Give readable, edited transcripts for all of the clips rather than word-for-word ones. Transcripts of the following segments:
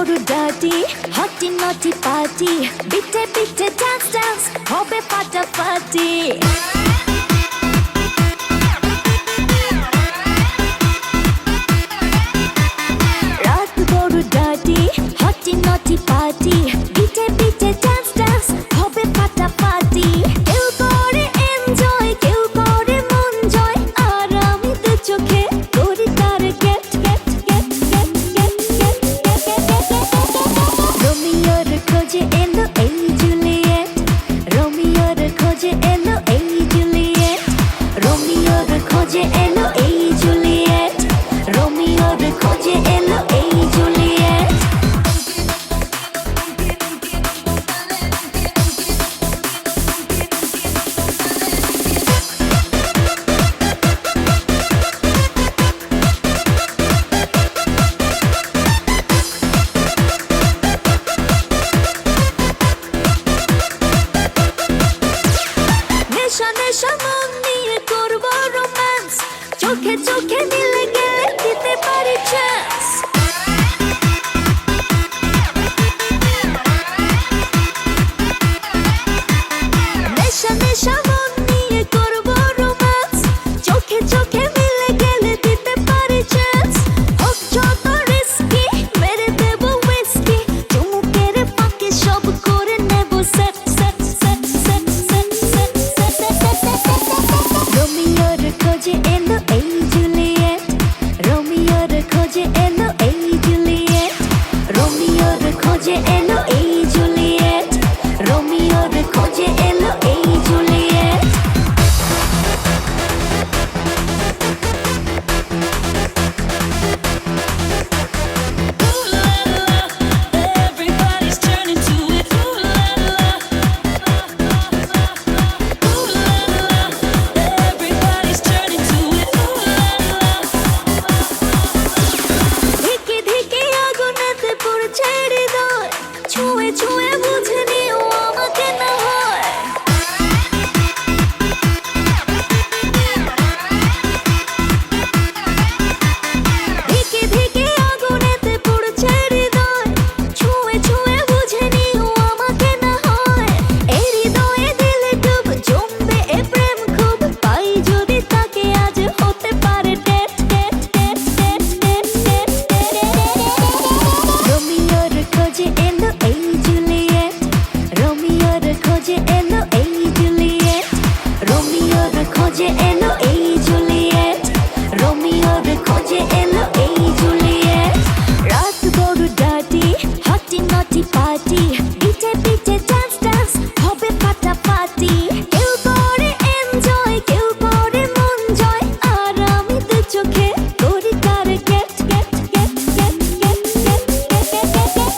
বড় ডাটি হটি নটি পার্টি বিটে বিটে ডান্স ডান্স হবে ফাটাফাটি রাত বড় ডাটি হটি নটি পার্টি বিটে বিটে ডান্স ডান্স হবে ফাটাফাটি কেউ করে এনজয় কেউ করে মন জয় আর আমি তো চোখে করি তার get get get get get get রোমিওর খোঁজে এলো এই জুলিয়েট রোমিওর খোঁজে এলো এই জুলিয়েট রোমিওর খোঁজে এলো এই জুলিয়েট রোমিওর খোঁজে এলো এই জুলিয়েট নেশা নেশা মন নিয়ে করবো রোম্যান্স চোখে চোখে মিলে গেলে দিতে পারি চান্স নেশা নেশা মন নিয়ে করবো রোম্যান্স চোখে চোখে মিলে গেলে দিতে পারি চান্স হোক যত রিস্কি মেরে দেব উইস্কি চুমুকের ফাঁকে সব করে নেব set set set set set set রোমিওর খোঁজে এলো এই জুলিয়েট রোমিওর খোঁজে এলো এই জুলিয়েট রোমিওর খোঁজে এলো এই জুলিয়েট রোমিওর খোঁজে এলো এই Juliet Everybody's turning to it. Ooh la la. Ooh la la. Everybody's turning to it. Ooh la la. ধিকে ধিকে আগুনেতে পড়ছে হৃদয় ছুঁয়ে ছুঁয়ে বুঝে নিও আমাকে না হয় ধিকে ধিকে আগুনেতে পড়ছে হৃদয় ছুঁয়ে ছুঁয়ে বুঝে নিও আমাকে না হয় এই হৃদয়ে দিলে ডুব জমবে এ প্রেম খুব পাই যদি তাকে আজ হতে পারে date date date date date date রোমিওর খোঁজে এলো এই জুলিয়েট রোমিওর খোঁজে এলো এই জুলিয়েট রোমিওর খোঁজে এলো এই জুলিয়েট রোমিওর খোঁজে এলো এই জুলিয়েট রাত বড় ডাটি হটি নটি পার্টি বিটে বিটে ডান্স ডান্স হবে ফাটাফাটি কেউ করে এনজয় কেউ করে মন জয় আর আমি তো চোখে করি তার get get get get get get get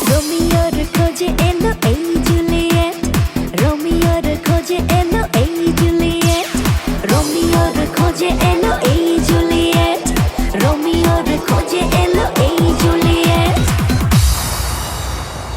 রোমিওর খোঁজে